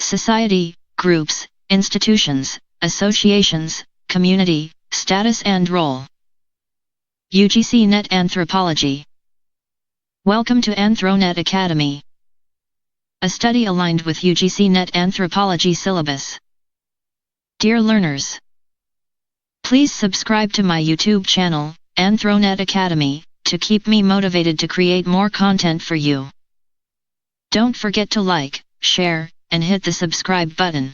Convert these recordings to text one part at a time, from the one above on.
society, groups, institutions, associations, community, status and role. UGC NET Anthropology. Welcome to AnthroNet Academy, a study aligned with UGC NET Anthropology syllabus. Dear learners, please subscribe to my YouTube channel, AnthroNet Academy, to keep me motivated to create more content for you. Don't forget to like, share, and hit the subscribe button.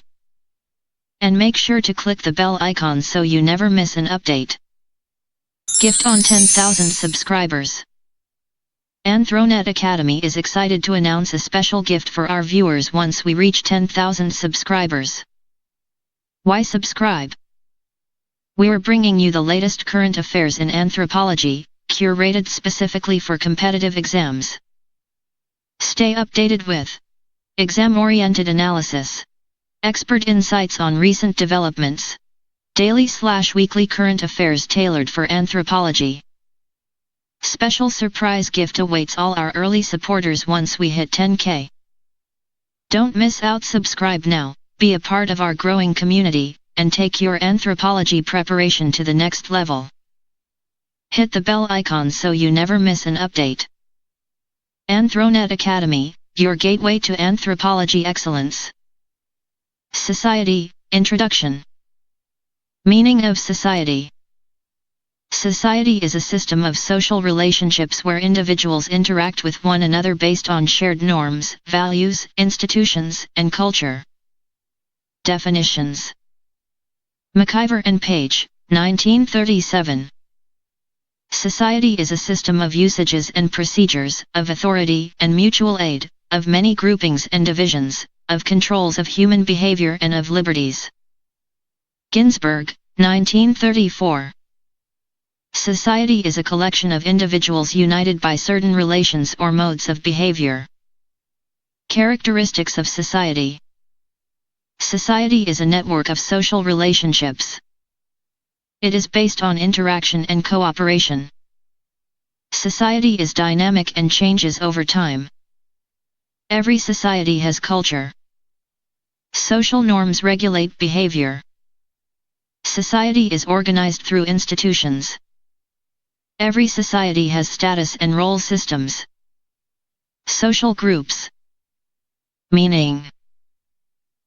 And make sure to click the bell icon so you never miss an update. Gift on 10,000 subscribers. AnthroNet Academy is excited to announce a special gift for our viewers once we reach 10,000 subscribers. Why subscribe? We're bringing you the latest current affairs in anthropology, curated specifically for competitive exams. Stay updated with exam-oriented analysis, expert insights on recent developments, daily/weekly current affairs tailored for anthropology. Special surprise gift awaits all our early supporters once we hit 10K. Don't miss out. Subscribe now, be a part of our growing community, and take your anthropology preparation to the next level. Hit the bell icon so you never miss an update. AnthroNet Academy, your gateway to anthropology excellence. Society, Introduction. Meaning of society. Society is a system of social relationships where individuals interact with one another based on shared norms, values, institutions, and culture. Definitions. McIver and Page, 1937. Society is a system of usages and procedures, of authority and mutual aid, of many groupings and divisions, of controls of human behavior and of liberties. Ginsberg, 1934. Society is a collection of individuals united by certain relations or modes of behavior. Characteristics of society. Society is a network of social relationships. It is based on interaction and cooperation. Society is dynamic and changes over time. Every society has culture. Social norms regulate behavior. Society is organized through institutions. Every society has status and role systems. Social groups. Meaning.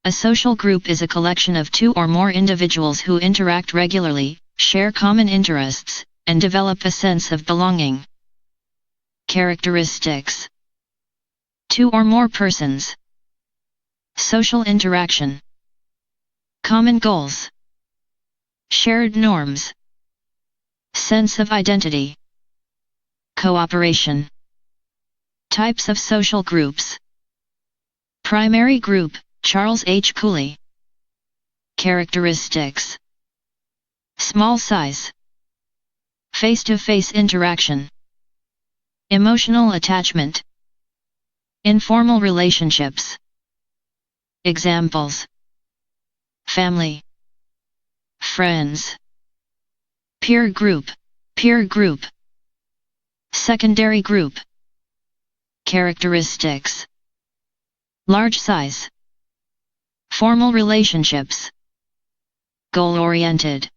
A social group is a collection of two or more individuals who interact regularly, share common interests, and develop a sense of belonging. Characteristics. Two or more persons. Social interaction. Common goals. Shared norms. Sense of identity. Cooperation. Types of social groups. Primary group, Charles H. Cooley. Characteristics. Small size. Face-to-face interaction. Emotional attachment. Informal relationships. Examples. Family. Friends. Peer group, peer group. Secondary group. Characteristics. Large size. Formal relationships. Goal-oriented.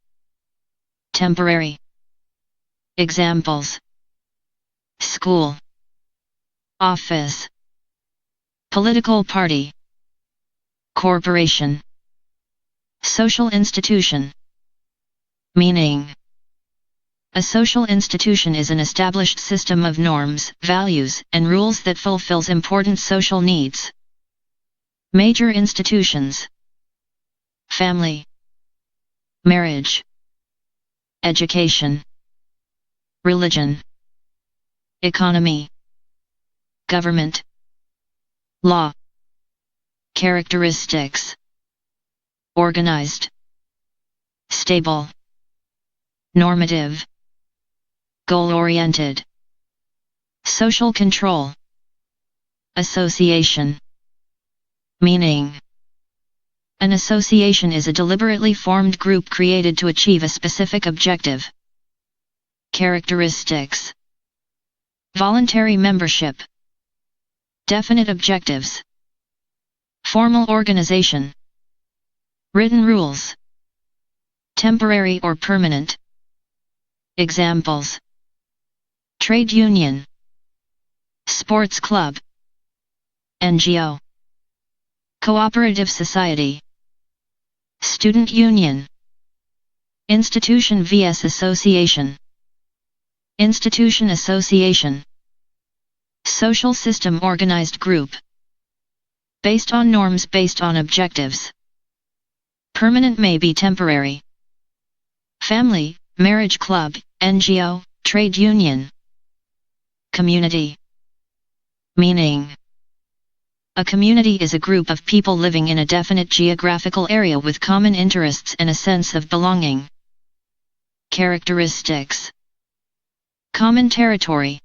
Temporary. Examples. School. Office. Political party. Corporation. Social institution. Meaning. A social institution is an established system of norms, values, and rules that fulfills important social needs. Major institutions. Family. Marriage. Education. Religion. Economy. Government. Law. Characteristics. Organized. Stable. Normative. Goal-oriented. Social control. Association. Meaning. An association is a deliberately formed group created to achieve a specific objective. Characteristics. Voluntary membership. Definite objectives. Formal organization. Written rules. Temporary or permanent. Examples: trade union, sports club, NGO, cooperative society, student union, institution vs association, institution association, social system organized group, based on norms, based on objectives. Permanent may be temporary. Family, marriage club, NGO, trade union. Community. Meaning: a community is a group of people living in a definite geographical area with common interests and a sense of belonging. Characteristics: common territory,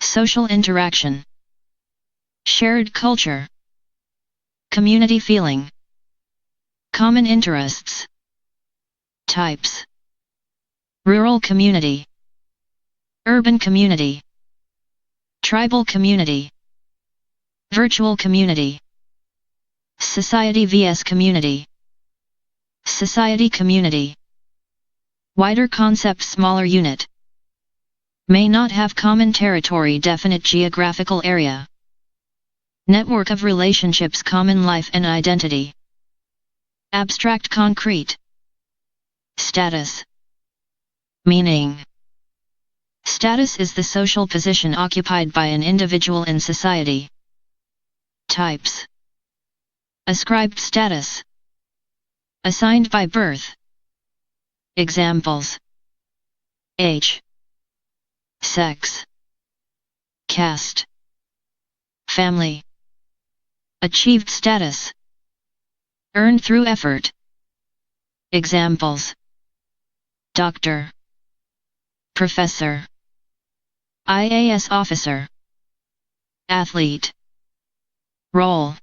social interaction, shared culture, community feeling, common interests. Types: rural community, urban community, tribal community, virtual community, society vs community, society community. Wider concept, smaller unit. May not have common territory, definite geographical area. Network of relationships, common life and identity. Abstract, concrete. Status. Meaning: status is the social position occupied by an individual in society. Types: ascribed status, assigned by birth. Examples: age, sex, caste, family. Achieved status, earned through effort. Examples: doctor, professor, IAS officer, athlete. Role.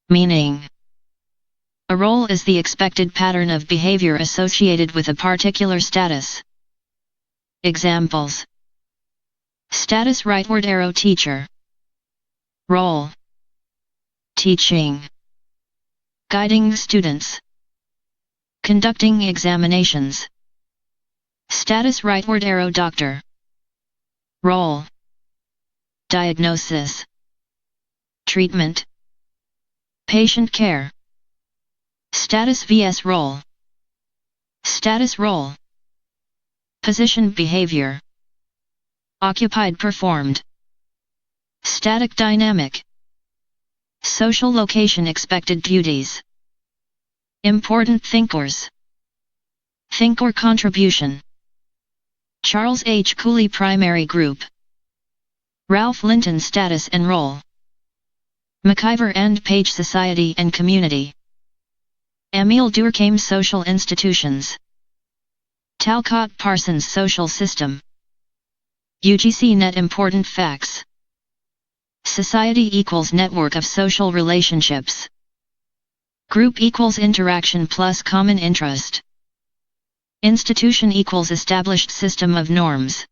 Meaning: a role is the expected pattern of behavior associated with a particular status. Examples: status rightward arrow teacher. Role: teaching, guiding students, conducting examinations. Status rightward arrow doctor. Role: diagnosis, treatment, patient care. Status vs role. Status role. Position, behavior. Occupied, performed. Static, dynamic. Social location, expected duties. Important thinkers. Thinker contribution. Charles H. Cooley Primary Group. Ralph Linton Status and Role. McIver and Page Society and Community. Emile Durkheim Social Institutions. Talcott Parsons Social System. UGC NET Important Facts. Society equals network of social relationships. Group equals interaction plus common interest. Institution equals established system of norms.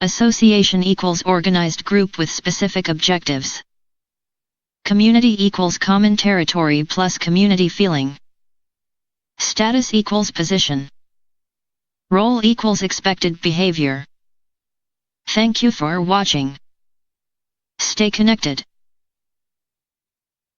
Association equals organized group with specific objectives. Community equals common territory plus community feeling. Status equals position. Role equals expected behavior. Thank you for watching. Stay connected.